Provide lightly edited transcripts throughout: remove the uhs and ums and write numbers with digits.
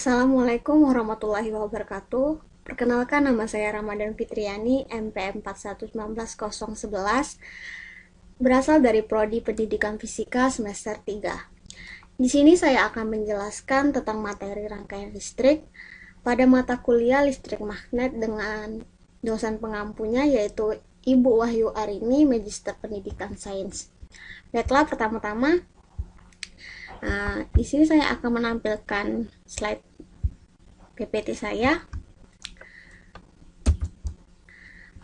Assalamualaikum warahmatullahi wabarakatuh. Perkenalkan, nama saya Ramadan Fitriani, NPM 4119011, berasal dari Prodi Pendidikan Fisika semester 3. Di sini saya akan menjelaskan tentang materi rangkaian listrik pada mata kuliah listrik magnet dengan dosen pengampunya yaitu Ibu Wahyu Arini, Magister Pendidikan Sains. Baiklah, pertama-tama di sini saya akan menampilkan slide PPT saya.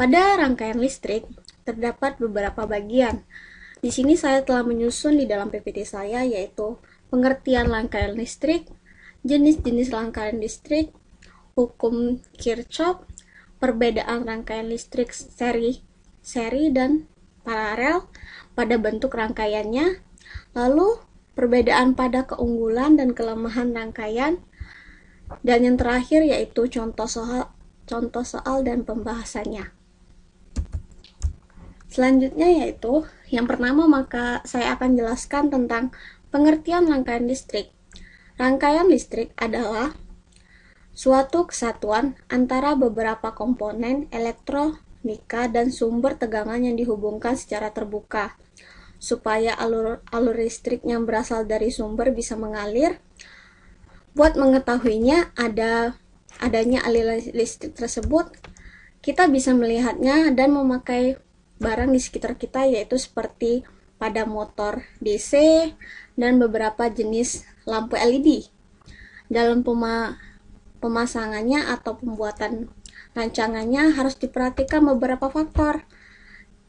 Pada rangkaian listrik terdapat beberapa bagian. Di sini saya telah menyusun di dalam PPT saya, yaitu pengertian rangkaian listrik, jenis-jenis rangkaian listrik, hukum Kirchhoff, perbedaan rangkaian listrik seri dan paralel pada bentuk rangkaiannya, lalu perbedaan pada keunggulan dan kelemahan rangkaian, dan yang terakhir yaitu contoh soal dan pembahasannya. Selanjutnya yaitu yang pertama, maka saya akan jelaskan tentang pengertian rangkaian listrik. Rangkaian listrik adalah suatu kesatuan antara beberapa komponen elektronika dan sumber tegangan yang dihubungkan secara terbuka supaya alur listrik yang berasal dari sumber bisa mengalir. Buat mengetahuinya adanya aliran listrik tersebut, kita bisa melihatnya dan memakai barang di sekitar kita, yaitu seperti pada motor DC dan beberapa jenis lampu LED. Dalam pemasangannya atau pembuatan rancangannya harus diperhatikan beberapa faktor,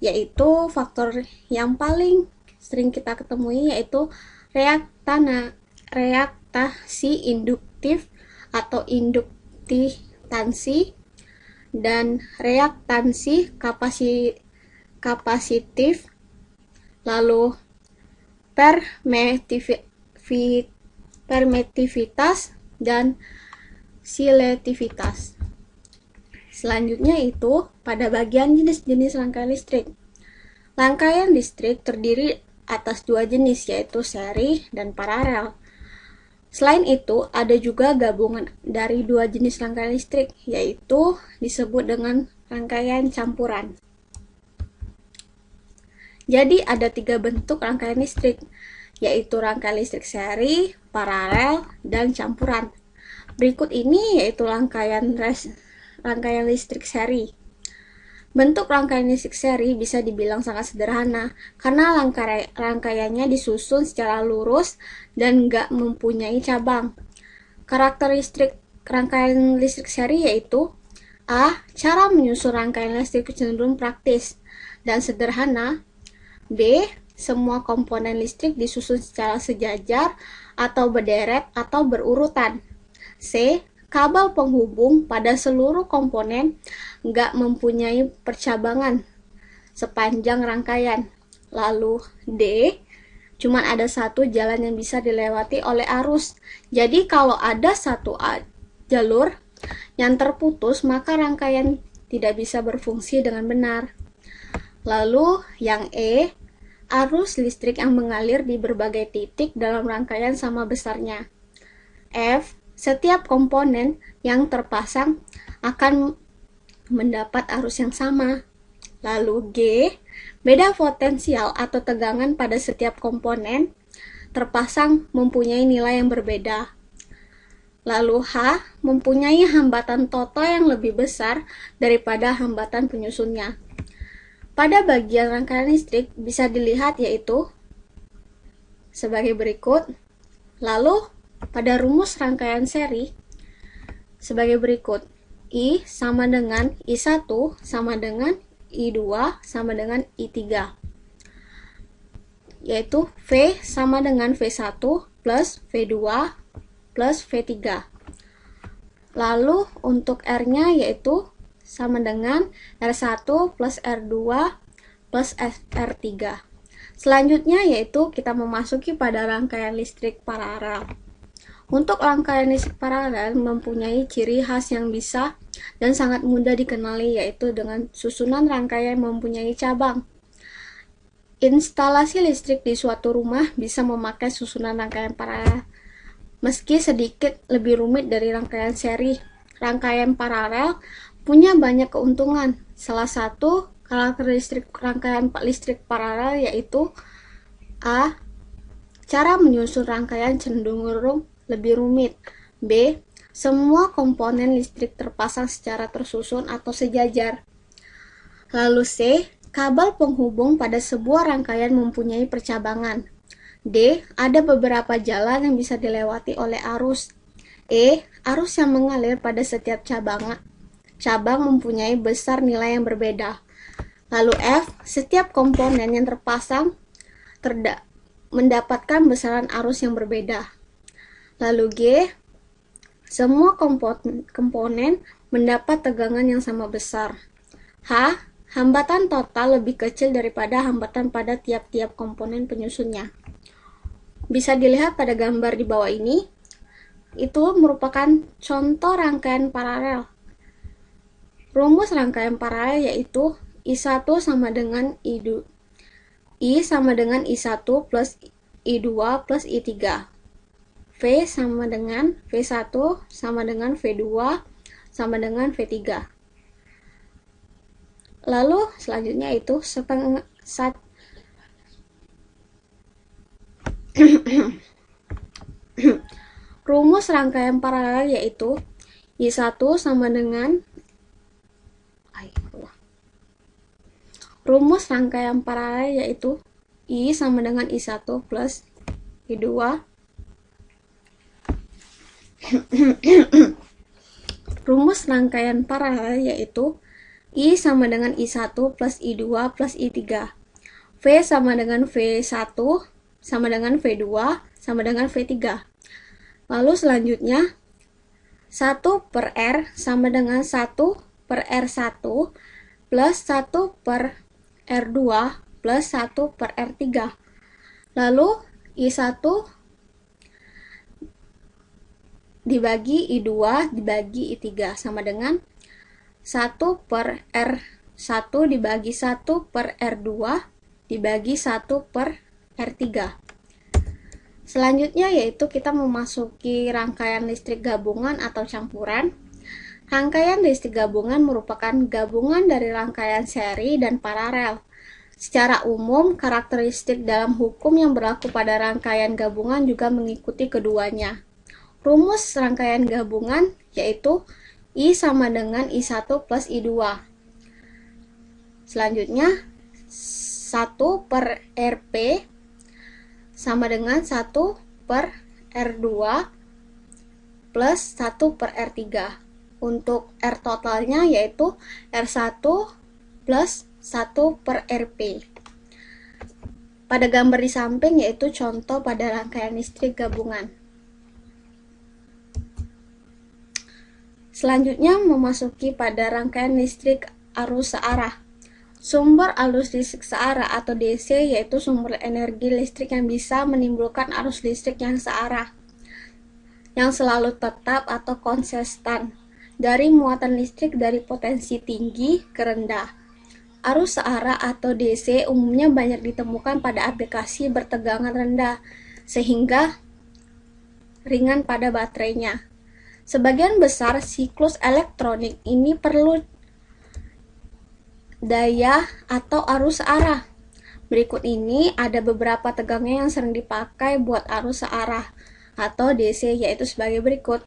yaitu faktor yang paling sering kita ketemui yaitu reaktasi induktif atau induktansi dan reaktansi kapasitif, lalu permitivitas dan selektivitas. Selanjutnya itu pada bagian jenis-jenis rangkaian listrik. Rangkaian listrik terdiri atas dua jenis, yaitu seri dan paralel. Selain itu, ada juga gabungan dari dua jenis rangkaian listrik, yaitu disebut dengan rangkaian campuran. Jadi ada tiga bentuk rangkaian listrik, yaitu rangkaian listrik seri, paralel, dan campuran. Berikut ini yaitu rangkaian listrik seri. Bentuk rangkaian listrik seri bisa dibilang sangat sederhana karena rangkaiannya disusun secara lurus dan nggak mempunyai cabang. Karakteristik rangkaian listrik seri yaitu A. Cara menyusun rangkaian listrik cenderung praktis dan sederhana. B. Semua komponen listrik disusun secara sejajar atau berderet atau berurutan. C. Kabel penghubung pada seluruh komponen nggak mempunyai percabangan sepanjang rangkaian. Lalu D. Cuman ada satu jalan yang bisa dilewati oleh arus. Jadi kalau ada satu jalur yang terputus, maka rangkaian tidak bisa berfungsi dengan benar. Lalu yang E. Arus listrik yang mengalir di berbagai titik dalam rangkaian sama besarnya. F. Setiap komponen yang terpasang akan mendapat arus yang sama. Lalu G. Beda potensial atau tegangan pada setiap komponen terpasang mempunyai nilai yang berbeda. Lalu H. Mempunyai hambatan total yang lebih besar daripada hambatan penyusunnya. Pada bagian rangkaian listrik bisa dilihat yaitu sebagai berikut. Lalu pada rumus rangkaian seri sebagai berikut. I sama dengan I1 sama dengan I2 sama dengan I3, yaitu V sama dengan V1 plus V2 plus V3. Lalu untuk R-nya yaitu sama dengan R1 plus R2 plus R3. Selanjutnya yaitu kita memasuki pada rangkaian listrik paralel. Untuk rangkaian listrik paralel mempunyai ciri khas yang bisa dan sangat mudah dikenali, yaitu dengan susunan rangkaian mempunyai cabang. Instalasi listrik di suatu rumah bisa memakai susunan rangkaian paralel meski sedikit lebih rumit dari rangkaian seri. Rangkaian paralel punya banyak keuntungan. Salah satu karakteristik rangkaian listrik paralel yaitu A. Cara menyusun rangkaian cenderung lebih rumit. B. Semua komponen listrik terpasang secara tersusun atau sejajar. Lalu C. Kabel penghubung pada sebuah rangkaian mempunyai percabangan. D. Ada beberapa jalan yang bisa dilewati oleh arus. E. Arus yang mengalir pada setiap cabang mempunyai besar nilai yang berbeda. Lalu F. Setiap komponen yang terpasang mendapatkan besaran arus yang berbeda. Lalu G. Semua komponen mendapat tegangan yang sama besar. H. Hambatan total lebih kecil daripada hambatan pada tiap-tiap komponen penyusunnya. Bisa dilihat pada gambar di bawah ini, itu merupakan contoh rangkaian paralel. Rumus rangkaian paralel yaitu I1 sama dengan I sama dengan I1 plus I2 plus I3. V sama dengan V1 sama dengan V2 sama dengan V3. Lalu selanjutnya itu rumus rangkaian paralel yaitu I1 sama dengan rumus rangkaian paralel yaitu I sama dengan I1 plus I2 rumus rangkaian paralel yaitu I sama dengan I1 plus I2 plus I3. V sama dengan V1 sama dengan V2 sama dengan V3. Lalu selanjutnya 1 per R sama dengan 1 per R1 plus 1 per R2 plus 1 per R3. Lalu I1 dibagi I2 dibagi I3 sama dengan 1 per R1 dibagi 1 per R2 dibagi 1 per R3. Selanjutnya yaitu kita memasuki rangkaian listrik gabungan atau campuran. Rangkaian listrik gabungan merupakan gabungan dari rangkaian seri dan paralel. Secara umum, karakteristik dalam hukum yang berlaku pada rangkaian gabungan juga mengikuti keduanya. Rumus rangkaian gabungan yaitu I sama dengan I1 plus I2. Selanjutnya 1 per Rp sama dengan 1 per R2 plus 1 per R3. Untuk R totalnya yaitu R1 plus 1 per Rp. Pada gambar di samping yaitu contoh pada rangkaian listrik gabungan. Selanjutnya memasuki pada rangkaian listrik arus searah. Sumber arus listrik searah atau DC yaitu sumber energi listrik yang bisa menimbulkan arus listrik yang searah, yang selalu tetap atau konstan dari muatan listrik dari potensi tinggi ke rendah. Arus searah atau DC umumnya banyak ditemukan pada aplikasi bertegangan rendah, sehingga ringan pada baterainya. Sebagian besar siklus elektronik ini perlu daya atau arus searah. Berikut ini ada beberapa tegangan yang sering dipakai buat arus searah atau DC, yaitu sebagai berikut.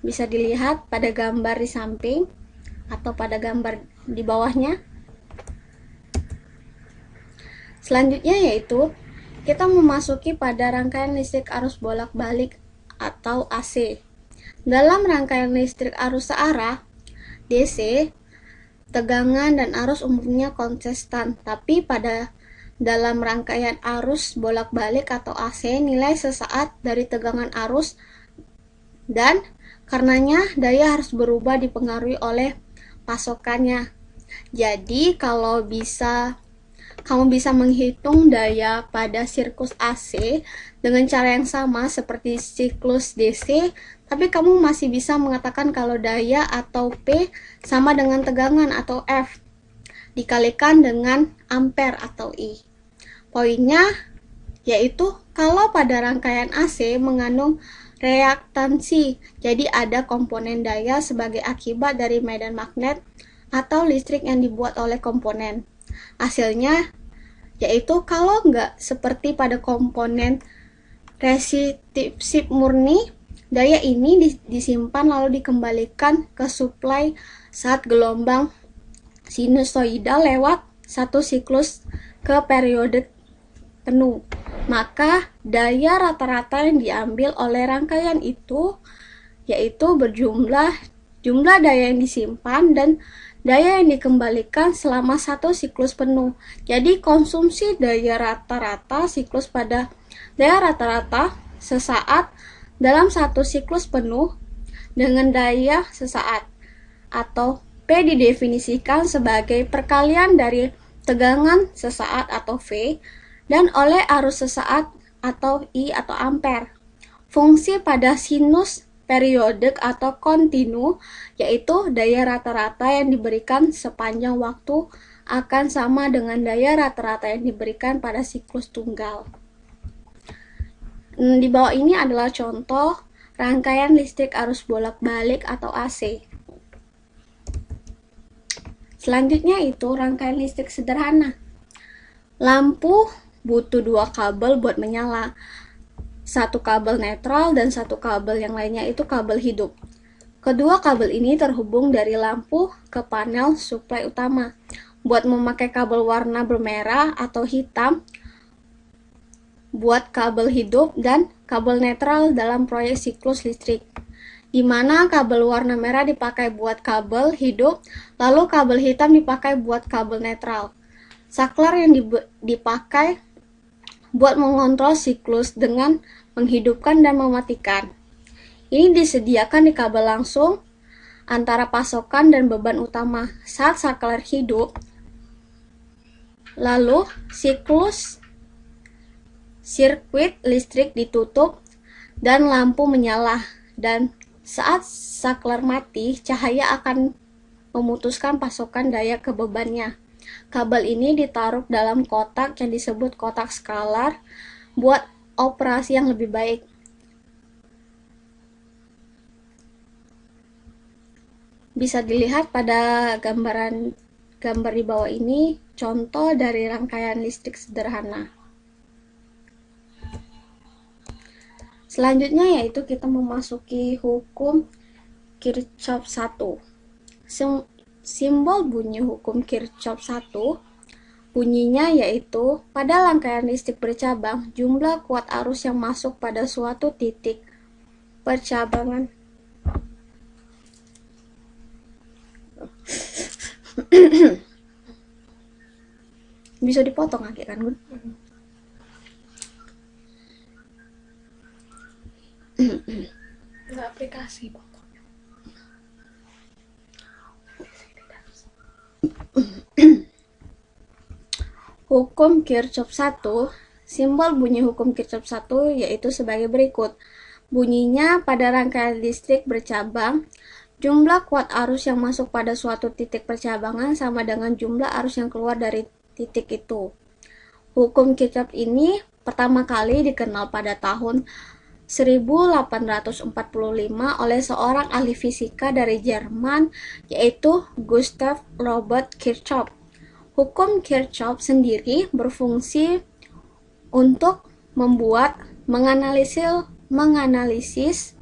Bisa dilihat pada gambar di samping atau pada gambar di bawahnya. Selanjutnya yaitu kita memasuki pada rangkaian listrik arus bolak-balik atau AC. Dalam rangkaian listrik arus searah DC, tegangan dan arus umumnya konstan, tapi pada dalam rangkaian arus bolak-balik atau AC, nilai sesaat dari tegangan arus dan karenanya daya harus berubah dipengaruhi oleh pasokannya. Jadi kalau kamu bisa menghitung daya pada siklus AC dengan cara yang sama seperti siklus DC, tapi kamu masih bisa mengatakan kalau daya atau P sama dengan tegangan atau F dikalikan dengan ampere atau I. Poinnya yaitu kalau pada rangkaian AC mengandung reaktansi, jadi ada komponen daya sebagai akibat dari medan magnet atau listrik yang dibuat oleh komponen. Hasilnya yaitu kalau nggak seperti pada komponen resistif murni, daya ini disimpan lalu dikembalikan ke suplai saat gelombang sinusoidal lewat satu siklus ke periode penuh. Maka daya rata-rata yang diambil oleh rangkaian itu yaitu jumlah daya yang disimpan dan daya yang dikembalikan selama satu siklus penuh. Jadi konsumsi daya rata-rata siklus pada daya rata-rata sesaat dalam satu siklus penuh dengan daya sesaat, atau P didefinisikan sebagai perkalian dari tegangan sesaat atau V dan oleh arus sesaat atau I atau ampere. Fungsi pada sinus periodik atau kontinu, yaitu daya rata-rata yang diberikan sepanjang waktu akan sama dengan daya rata-rata yang diberikan pada siklus tunggal. Di bawah ini adalah contoh rangkaian listrik arus bolak-balik atau AC. Selanjutnya itu rangkaian listrik sederhana. Lampu butuh dua kabel buat menyala. Satu kabel netral dan satu kabel yang lainnya itu kabel hidup. Kedua kabel ini terhubung dari lampu ke panel suplai utama. Buat memakai kabel warna bermerah atau hitam buat kabel hidup dan kabel netral dalam proyek siklus listrik, di mana kabel warna merah dipakai buat kabel hidup, lalu kabel hitam dipakai buat kabel netral. Saklar yang dipakai buat mengontrol siklus dengan menghidupkan dan mematikan. Ini disediakan di kabel langsung antara pasokan dan beban utama. Saat saklar hidup, lalu sirkuit listrik ditutup dan lampu menyala, dan saat saklar mati, cahaya akan memutuskan pasokan daya ke bebannya. Kabel ini ditaruh dalam kotak yang disebut kotak skalar buat operasi yang lebih baik. Bisa dilihat pada gambar di bawah ini contoh dari rangkaian listrik sederhana. Selanjutnya yaitu kita memasuki hukum Kirchhoff 1. Simbol bunyi hukum Kirchhoff 1 bunyinya yaitu pada rangkaian listrik bercabang, jumlah kuat arus yang masuk pada suatu titik percabangan bisa dipotong lagi kan, Gun? Nggak aplikasi potongnya. Hukum Kirchhoff 1, simbol bunyi hukum Kirchhoff 1 yaitu sebagai berikut. Bunyinya pada rangkaian listrik bercabang, jumlah kuat arus yang masuk pada suatu titik percabangan sama dengan jumlah arus yang keluar dari titik itu. Hukum Kirchhoff ini pertama kali dikenal pada tahun 1845 oleh seorang ahli fisika dari Jerman yaitu Gustav Robert Kirchhoff. Hukum Kirchhoff sendiri berfungsi untuk menganalisis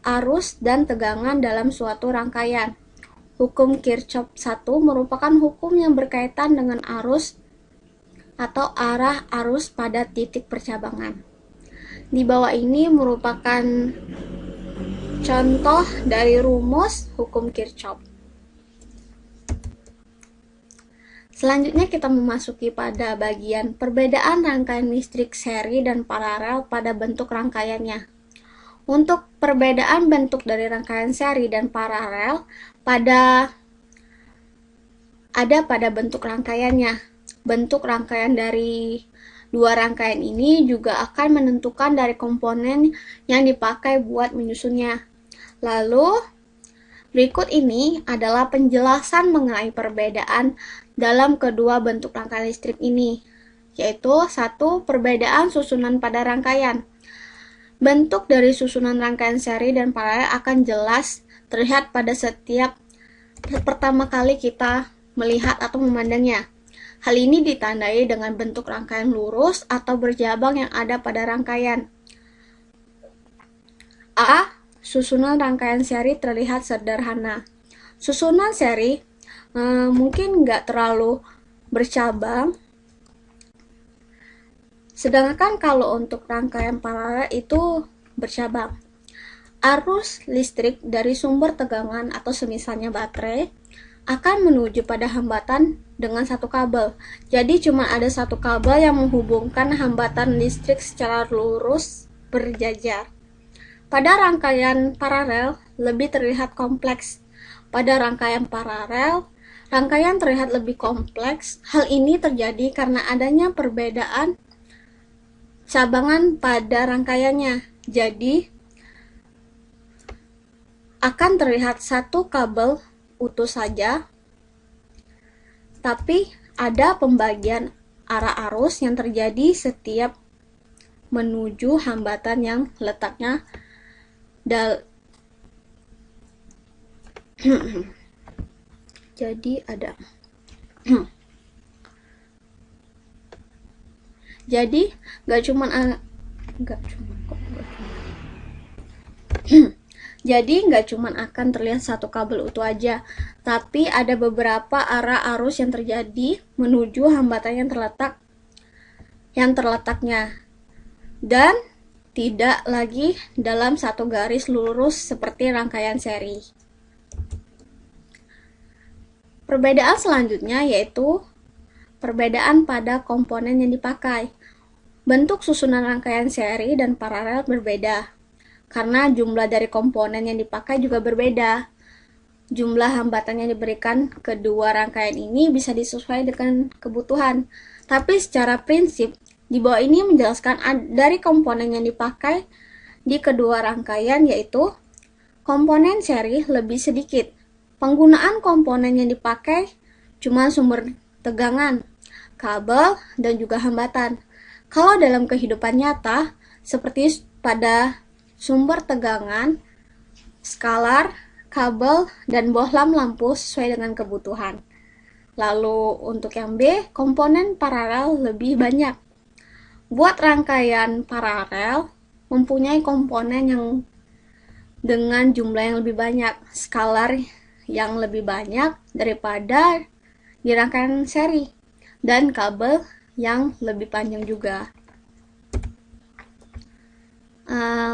arus dan tegangan dalam suatu rangkaian. Hukum Kirchhoff 1 merupakan hukum yang berkaitan dengan arus atau arah arus pada titik percabangan. Di bawah ini merupakan contoh dari rumus hukum Kirchhoff. Selanjutnya kita memasuki pada bagian perbedaan rangkaian listrik seri dan paralel pada bentuk rangkaiannya. Untuk perbedaan bentuk dari rangkaian seri dan paralel pada bentuk rangkaiannya. Bentuk rangkaian dari dua rangkaian ini juga akan menentukan dari komponen yang dipakai buat menyusunnya. Lalu, berikut ini adalah penjelasan mengenai perbedaan dalam kedua bentuk rangkaian listrik ini, yaitu satu, perbedaan susunan pada rangkaian. Bentuk dari susunan rangkaian seri dan paralel akan jelas terlihat pada setiap pertama kali kita melihat atau memandangnya. Hal ini ditandai dengan bentuk rangkaian lurus atau berjabang yang ada pada rangkaian. A. Susunan rangkaian seri terlihat sederhana. Susunan seri mungkin nggak terlalu bercabang, sedangkan kalau untuk rangkaian paralel itu bercabang. Arus listrik dari sumber tegangan atau semisalnya baterai akan menuju pada hambatan dengan satu kabel. Jadi cuma ada satu kabel yang menghubungkan hambatan listrik secara lurus berjajar. Pada rangkaian paralel lebih terlihat kompleks. Pada rangkaian paralel, rangkaian terlihat lebih kompleks. Hal ini terjadi karena adanya perbedaan cabangan pada rangkaiannya. Jadi akan terlihat satu kabel utuh saja, tapi ada pembagian arah arus yang terjadi setiap menuju hambatan yang letaknya jadi ada jadi nggak cuma Jadi nggak cuma akan terlihat satu kabel utuh aja, tapi ada beberapa arah arus yang terjadi menuju hambatan yang terletaknya, dan tidak lagi dalam satu garis lurus seperti rangkaian seri. Perbedaan selanjutnya yaitu perbedaan pada komponen yang dipakai. Bentuk susunan rangkaian seri dan paralel berbeda, karena jumlah dari komponen yang dipakai juga berbeda. Jumlah hambatan yang diberikan kedua rangkaian ini bisa disesuaikan dengan kebutuhan. Tapi secara prinsip, di bawah ini menjelaskan dari komponen yang dipakai di kedua rangkaian, yaitu komponen seri lebih sedikit. Penggunaan komponen yang dipakai cuma sumber tegangan, kabel, dan juga hambatan. Kalau dalam kehidupan nyata, seperti pada sumber tegangan, skalar, kabel, dan bohlam lampu sesuai dengan kebutuhan. Lalu untuk yang B, komponen paralel lebih banyak. Buat rangkaian paralel mempunyai komponen yang dengan jumlah yang lebih banyak, skalar yang lebih banyak daripada di rangkaian seri, dan kabel yang lebih panjang juga.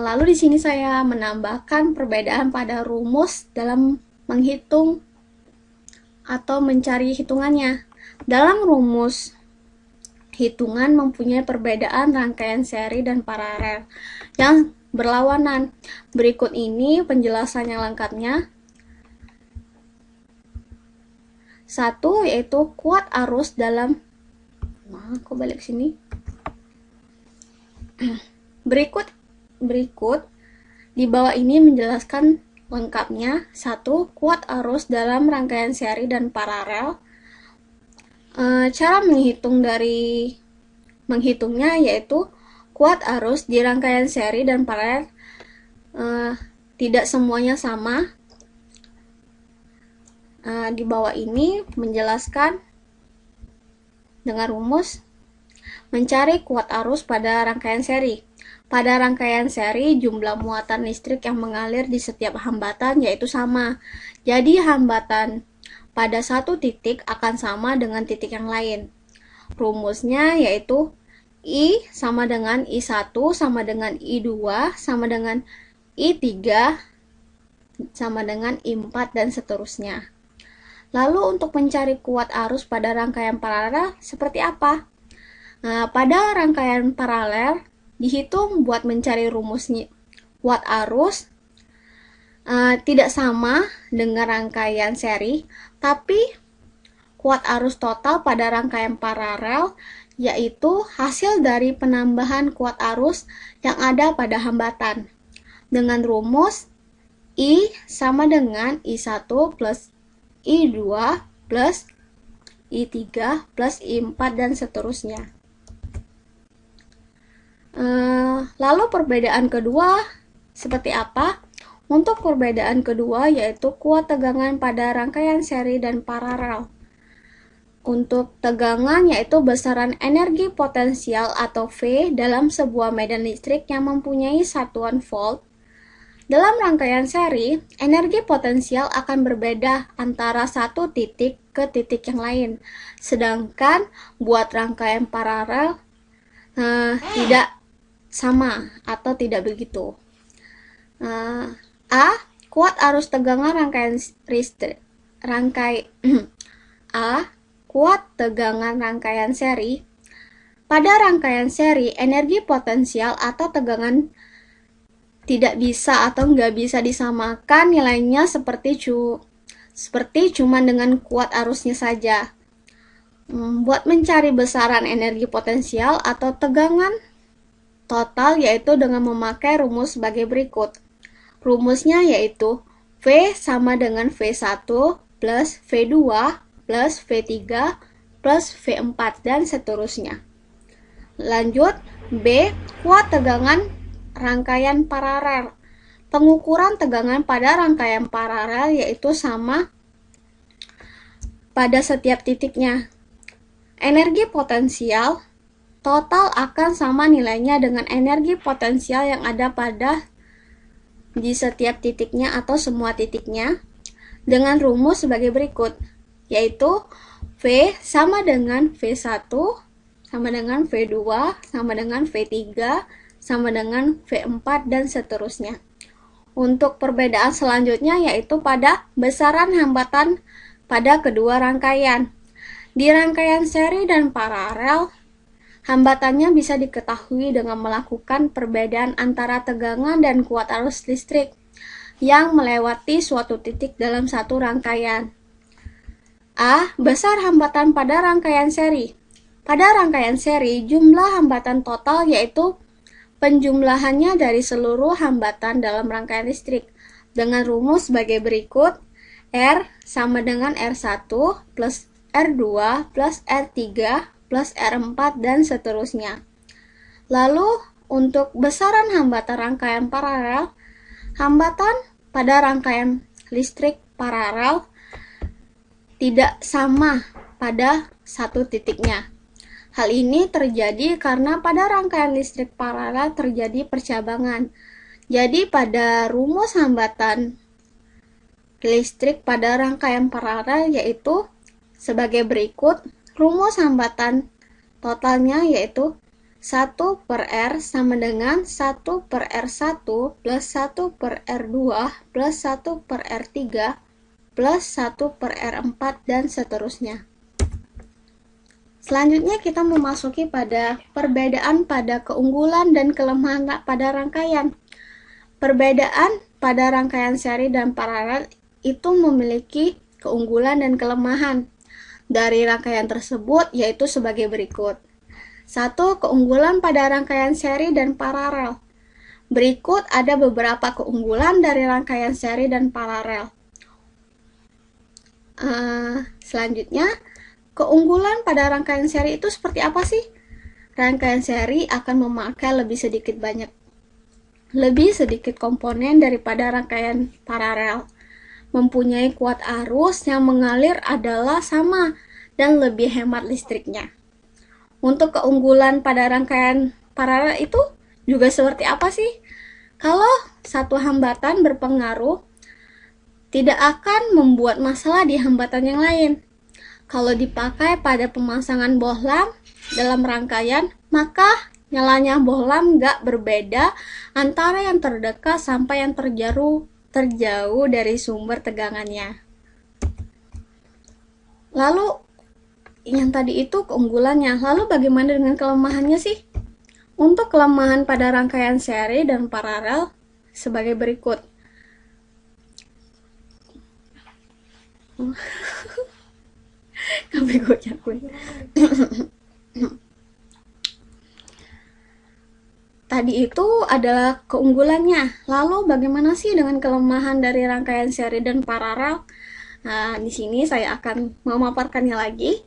Lalu di sini saya menambahkan perbedaan pada rumus dalam menghitung atau mencari hitungannya. Dalam rumus hitungan mempunyai perbedaan rangkaian seri dan paralel yang berlawanan. Berikut ini penjelasan yang lengkapnya. 1 yaitu kuat arus dalam Berikut di bawah ini menjelaskan lengkapnya. 1. Kuat arus dalam rangkaian seri dan paralel. Cara menghitungnya yaitu kuat arus di rangkaian seri dan paralel tidak semuanya sama. Di bawah ini menjelaskan dengan rumus mencari kuat arus pada rangkaian seri. Pada rangkaian seri, jumlah muatan listrik yang mengalir di setiap hambatan yaitu sama. Jadi hambatan pada satu titik akan sama dengan titik yang lain. Rumusnya yaitu I sama dengan I1 sama dengan I2 sama dengan I3 sama dengan I4 dan seterusnya. Lalu untuk mencari kuat arus pada rangkaian paralel seperti apa? Pada rangkaian paralel dihitung buat mencari rumusnya kuat arus tidak sama dengan rangkaian seri, tapi kuat arus total pada rangkaian paralel yaitu hasil dari penambahan kuat arus yang ada pada hambatan dengan rumus I sama dengan I1 plus I2 plus I3 plus I4 dan seterusnya. Lalu perbedaan kedua seperti apa? Untuk perbedaan kedua yaitu kuat tegangan pada rangkaian seri dan paralel. Untuk tegangan yaitu besaran energi potensial atau V dalam sebuah medan listrik yang mempunyai satuan volt. Dalam rangkaian seri, energi potensial akan berbeda antara satu titik ke titik yang lain. Sedangkan buat rangkaian paralel tidak sama atau tidak begitu. A. Kuat arus tegangan rangkaian listrik. Kuat tegangan rangkaian seri. Pada rangkaian seri, energi potensial atau tegangan tidak bisa atau nggak bisa disamakan nilainya seperti cuma dengan kuat arusnya saja. Buat mencari besaran energi potensial atau tegangan total yaitu dengan memakai rumus sebagai berikut. Rumusnya yaitu V sama dengan V1 plus V2 plus V3 plus V4 dan seterusnya. Lanjut, B. Kuat tegangan rangkaian paralel. Pengukuran tegangan pada rangkaian paralel yaitu sama pada setiap titiknya. Energi potensial total akan sama nilainya dengan energi potensial yang ada di setiap titiknya atau semua titiknya dengan rumus sebagai berikut, yaitu V sama dengan V1 sama dengan V2 sama dengan V3 sama dengan V4 dan seterusnya. Untuk perbedaan selanjutnya yaitu pada besaran hambatan pada kedua rangkaian. Di rangkaian seri dan paralel, hambatannya bisa diketahui dengan melakukan perbedaan antara tegangan dan kuat arus listrik yang melewati suatu titik dalam satu rangkaian. A. Besar hambatan pada rangkaian seri. Pada rangkaian seri, jumlah hambatan total yaitu penjumlahannya dari seluruh hambatan dalam rangkaian listrik dengan rumus sebagai berikut. R sama dengan R1 plus R2 plus R3 plus R4 dan seterusnya. Lalu untuk besaran hambatan rangkaian paralel, hambatan pada rangkaian listrik paralel tidak sama pada satu titiknya. Hal ini terjadi karena pada rangkaian listrik paralel terjadi percabangan. Jadi pada rumus hambatan listrik pada rangkaian paralel yaitu sebagai berikut. Rumus hambatan totalnya yaitu 1 per R sama dengan 1 per R1 plus 1 per R2 plus 1 per R3 plus 1 per R4 dan seterusnya. Selanjutnya kita memasuki pada perbedaan pada keunggulan dan kelemahan pada rangkaian. Perbedaan pada rangkaian seri dan paralel itu memiliki keunggulan dan kelemahan dari rangkaian tersebut yaitu sebagai berikut. 1. Keunggulan pada rangkaian seri dan paralel. Berikut ada beberapa keunggulan dari rangkaian seri dan paralel. Selanjutnya, keunggulan pada rangkaian seri itu seperti apa sih? Rangkaian seri akan memakai lebih sedikit komponen daripada rangkaian paralel. Mempunyai kuat arus yang mengalir adalah sama dan lebih hemat listriknya. Untuk keunggulan pada rangkaian paralel itu juga seperti apa sih? Kalau satu hambatan berpengaruh, tidak akan membuat masalah di hambatan yang lain. Kalau dipakai pada pemasangan bohlam dalam rangkaian, maka nyalanya bohlam nggak berbeda antara yang terdekat sampai yang terjauh dari sumber tegangannya. Lalu yang tadi itu keunggulannya. Lalu bagaimana dengan kelemahannya sih? Untuk kelemahan pada rangkaian seri dan paralel sebagai berikut. Tadi itu adalah keunggulannya. Lalu bagaimana sih dengan kelemahan dari rangkaian seri dan paralel? Nah, di sini saya akan memaparkannya lagi.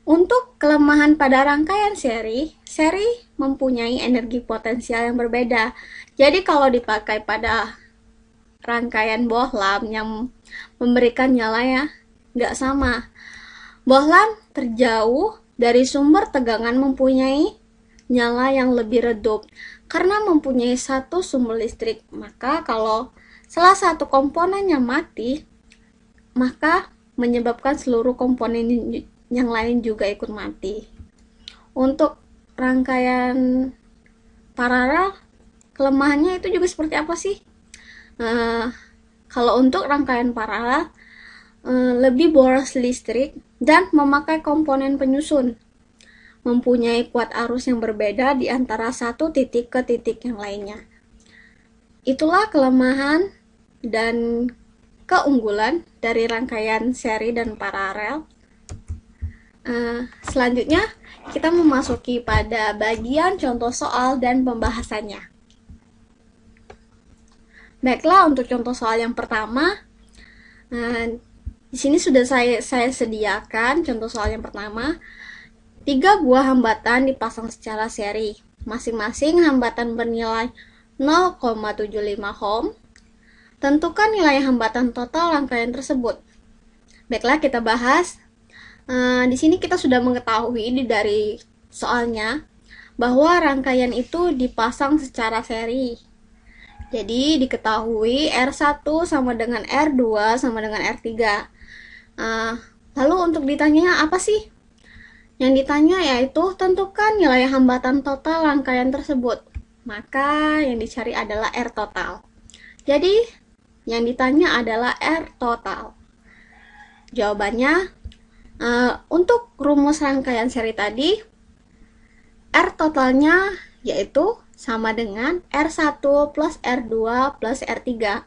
Untuk kelemahan pada rangkaian seri, seri mempunyai energi potensial yang berbeda. Jadi kalau dipakai pada rangkaian bohlam yang memberikan nyala ya nggak sama. Bohlam terjauh dari sumber tegangan mempunyai nyala yang lebih redup. Karena mempunyai satu sumber listrik, maka kalau salah satu komponennya mati, maka menyebabkan seluruh komponen yang lain juga ikut mati. Untuk rangkaian paralel, kelemahannya itu juga seperti apa sih? Kalau untuk rangkaian paralel, lebih boros listrik dan memakai komponen penyusun, mempunyai kuat arus yang berbeda di antara satu titik ke titik yang lainnya. Itulah kelemahan dan keunggulan dari rangkaian seri dan paralel. Selanjutnya kita memasuki pada bagian contoh soal dan pembahasannya. Baiklah, untuk contoh soal yang pertama, di sini sudah saya sediakan contoh soal yang pertama. 3 buah hambatan dipasang secara seri. Masing-masing hambatan bernilai 0,75 ohm. Tentukan nilai hambatan total rangkaian tersebut. Baiklah, kita bahas. Di sini kita sudah mengetahui dari soalnya bahwa rangkaian itu dipasang secara seri. Jadi diketahui R1 sama dengan R2 sama dengan R3. Lalu untuk ditanya apa sih? Yang ditanya yaitu tentukan nilai hambatan total rangkaian tersebut. Maka yang dicari adalah R total. Jadi yang ditanya adalah R total. Jawabannya, untuk rumus rangkaian seri tadi, R totalnya yaitu sama dengan R1 plus R2 plus R3.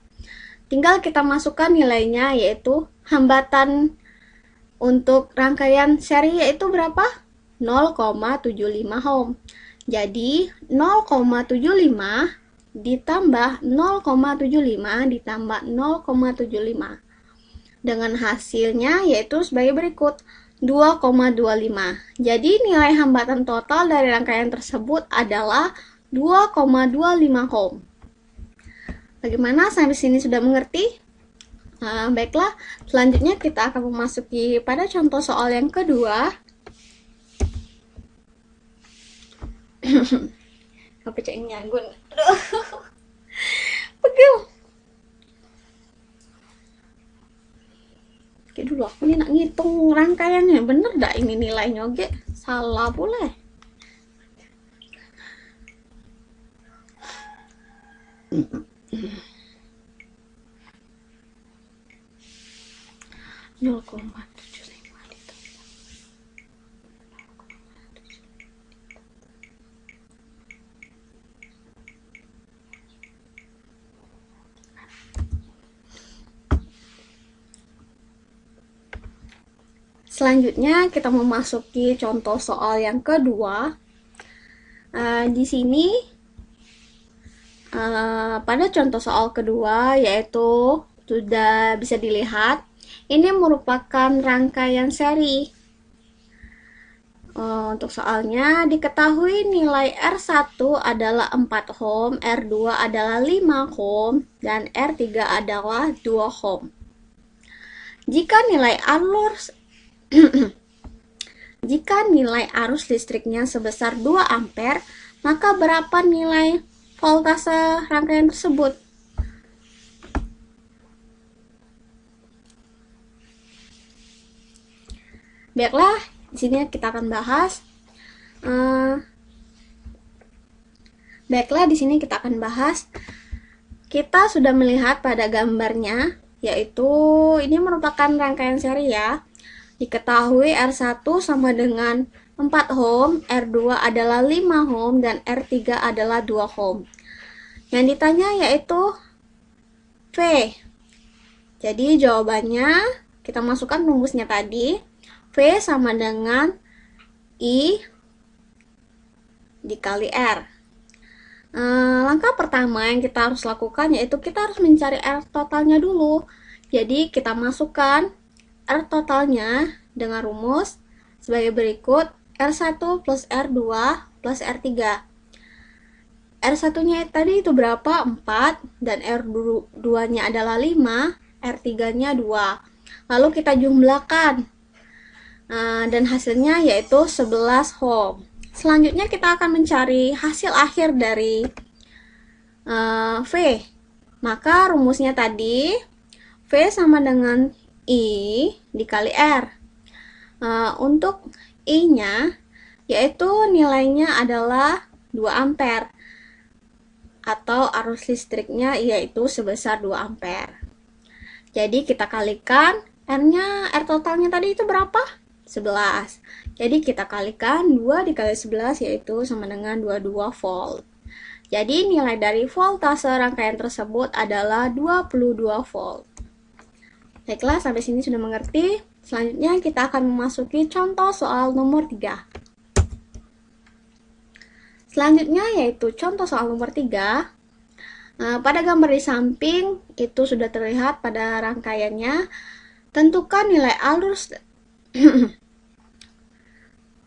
Tinggal kita masukkan nilainya, yaitu hambatan untuk rangkaian seri yaitu berapa? 0,75 ohm. Jadi 0,75 ditambah 0,75 ditambah 0,75. Dengan hasilnya yaitu sebagai berikut, 2,25. Jadi nilai hambatan total dari rangkaian tersebut adalah 2,25 ohm. Bagaimana, sampai sini sudah mengerti? Baiklah, selanjutnya kita akan memasuki pada contoh soal yang kedua. Apa cek nyagun? Pegel. Oke dulu, aku ini nak ngitung rangkaiannya. Bener dah ini nilainya, oke? Salah boleh. Selanjutnya kita memasuki contoh soal yang kedua. Di sini pada contoh soal kedua yaitu sudah bisa dilihat ini merupakan rangkaian seri. Untuk soalnya diketahui nilai R1 adalah 4 ohm, R2 adalah 5 ohm, dan R3 adalah 2 ohm. Jika nilai arus listriknya sebesar 2 ampere, maka berapa nilai voltase rangkaian tersebut? Baiklah, di sini kita akan bahas. Kita sudah melihat pada gambarnya, yaitu ini merupakan rangkaian seri ya. Diketahui R1 sama dengan 4 ohm, R2 adalah 5 ohm, dan R3 adalah 2 ohm. Yang ditanya yaitu V. Jadi jawabannya kita masukkan rumusnya tadi. V sama dengan I dikali R. Langkah pertama yang kita harus lakukan yaitu kita harus mencari R totalnya dulu. Jadi kita masukkan R totalnya dengan rumus sebagai berikut: R1 plus R2 plus R3. R1-nya tadi itu berapa? 4, dan R2-nya adalah 5, R3-nya 2. Lalu kita jumlahkan, dan hasilnya yaitu 11 ohm. Selanjutnya kita akan mencari hasil akhir dari V. Maka rumusnya tadi V sama dengan I dikali R. Untuk I-nya yaitu nilainya adalah 2 ampere, atau arus listriknya yaitu sebesar 2 ampere. Jadi kita kalikan, R totalnya tadi itu berapa? 11. Jadi kita kalikan 2 dikali 11 yaitu sama dengan 22 volt. Jadi nilai dari voltase rangkaian tersebut adalah 22 volt. Baiklah, sampai sini sudah mengerti. Selanjutnya kita akan memasuki contoh soal nomor 3. Selanjutnya yaitu contoh soal nomor 3. Pada gambar di samping itu sudah terlihat pada rangkaiannya. Tentukan nilai arus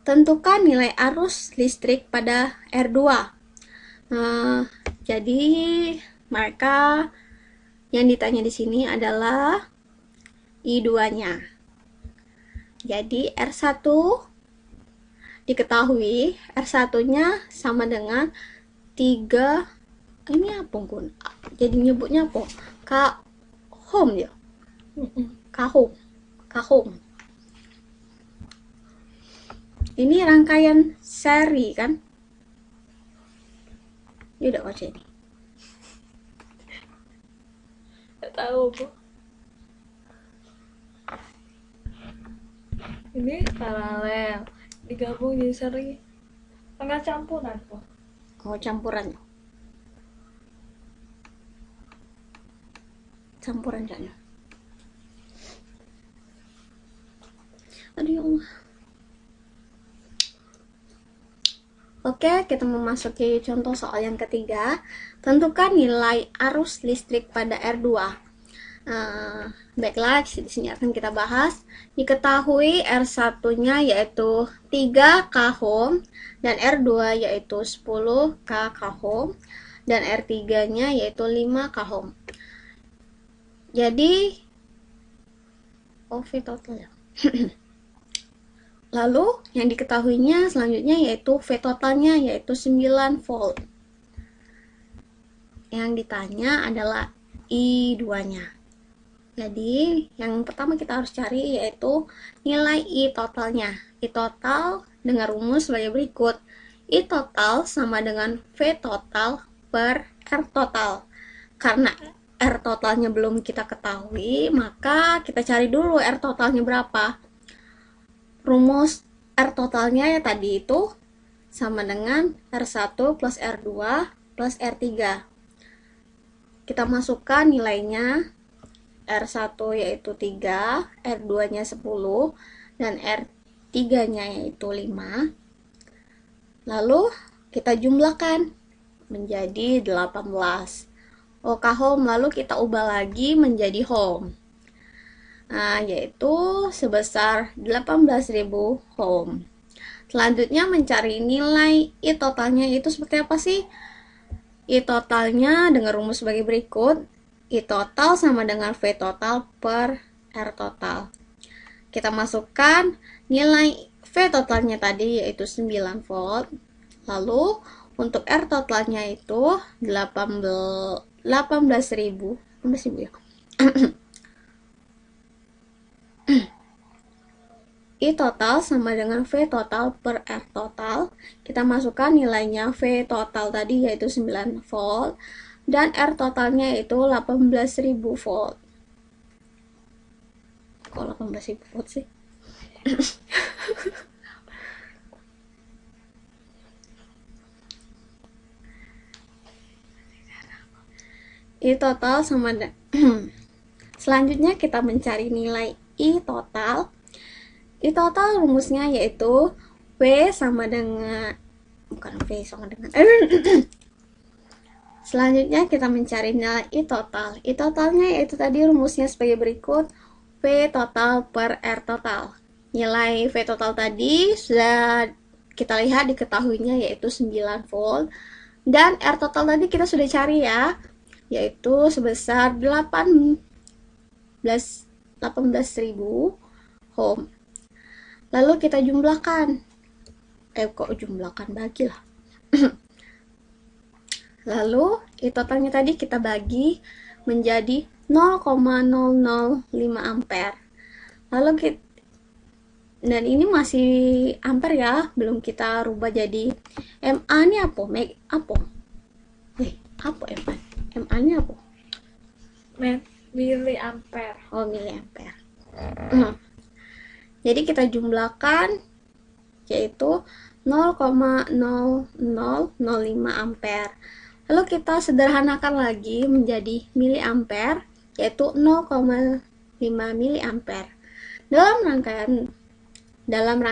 tentukan nilai arus listrik pada R2. Jadi maka yang ditanya di sini adalah I2-nya. Jadi R1 diketahui R1-nya sama dengan 3, ini apa pun? Jadi nyebutnya apa? Kahom ya? Kahom. Ini rangkaian seri kan? Ini udah baca ini. Gak tahu, Bu. Ini paralel digabung jadi seri. Enggak campuran, Bu. Oh, campuran kayaknya. Aduh ya Allah. Oke, kita memasuki contoh soal yang ketiga. Tentukan nilai arus listrik pada R2. Baiklah, di sini akan kita bahas. Diketahui R1-nya yaitu 3 K ohm, dan R2 yaitu 10 K ohm, dan R3-nya yaitu 5 K ohm. Jadi V total ya. Lalu yang diketahuinya selanjutnya yaitu V totalnya yaitu 9 volt. Yang ditanya adalah I2-nya. Jadi yang pertama kita harus cari yaitu nilai I totalnya. I total dengan rumus sebagai berikut: I total sama dengan V total per R total. Karena R totalnya belum kita ketahui, maka kita cari dulu R totalnya berapa. Rumus R totalnya ya tadi itu sama dengan R1 plus R2 plus R3. Kita masukkan nilainya. R1 yaitu 3, R2-nya 10, dan R3-nya yaitu 5. Lalu kita jumlahkan menjadi 18 ohm, lalu kita ubah lagi menjadi ohm. Yaitu sebesar 18.000 ohm. Selanjutnya mencari nilai I totalnya itu seperti apa sih? I totalnya dengan rumus sebagai berikut: I total sama dengan V total per R total. Kita masukkan nilai V totalnya tadi yaitu 9 volt. Lalu untuk R totalnya itu 18.000 ya. I total sama dengan V total per R total. Kita masukkan nilainya V total tadi yaitu 9 volt. Dan R totalnya itu 18.000 volt. Kok 18.000 volt sih? I total sama selanjutnya kita mencari nilai I total. I total rumusnya yaitu V sama dengan Selanjutnya kita mencari nilai I total. I totalnya yaitu tadi rumusnya sebagai berikut: V total per R total. Nilai V total tadi sudah kita lihat diketahuinya yaitu 9 volt. Dan R total tadi kita sudah cari ya, yaitu sebesar 18.000 ohm. Lalu kita jumlahkan. Bagilah. Lalu totalnya tadi kita bagi menjadi 0,005 ampere. Lalu kita, dan ini masih ampere ya, belum kita rubah jadi MA ini apa? Apa MA? MA ini apa? Miliampere. Oh, miliampere. Jadi kita jumlahkan yaitu 0,0005 ampere. Lalu kita sederhanakan lagi menjadi miliampere, yaitu 0,5 miliampere. Dalam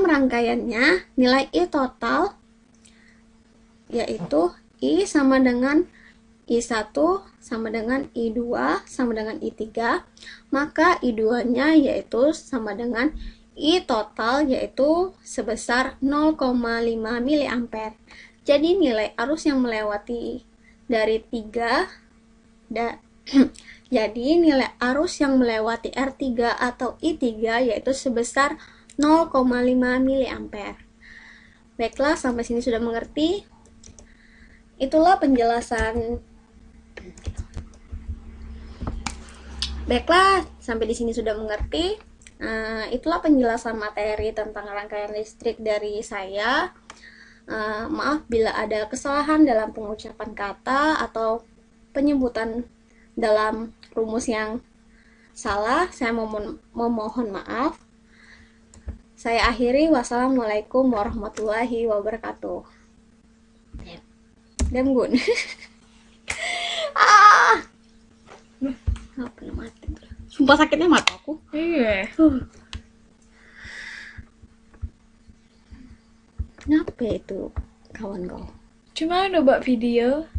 rangkaiannya nilai I total yaitu I sama dengan I1 sama dengan I2 sama dengan I3, maka I2 nya yaitu sama dengan I total yaitu sebesar 0,5 miliampere. Jadi nilai arus yang melewati dari 3 jadi nilai arus yang melewati R3 atau I3 yaitu sebesar 0,5 miliampere. Baiklah, sampai sini sudah mengerti? Itulah penjelasan. Baiklah, sampai di sini sudah mengerti. Itulah penjelasan materi tentang rangkaian listrik dari saya. Maaf bila ada kesalahan dalam pengucapan kata atau penyebutan dalam rumus yang salah. Saya memohon maaf. Saya akhiri. Wassalamualaikum warahmatullahi wabarakatuh. Demgun. Apa mati? Sumpah sakitnya mataku. Iya. Kenapa itu kawan kau? Cuma ada buat video.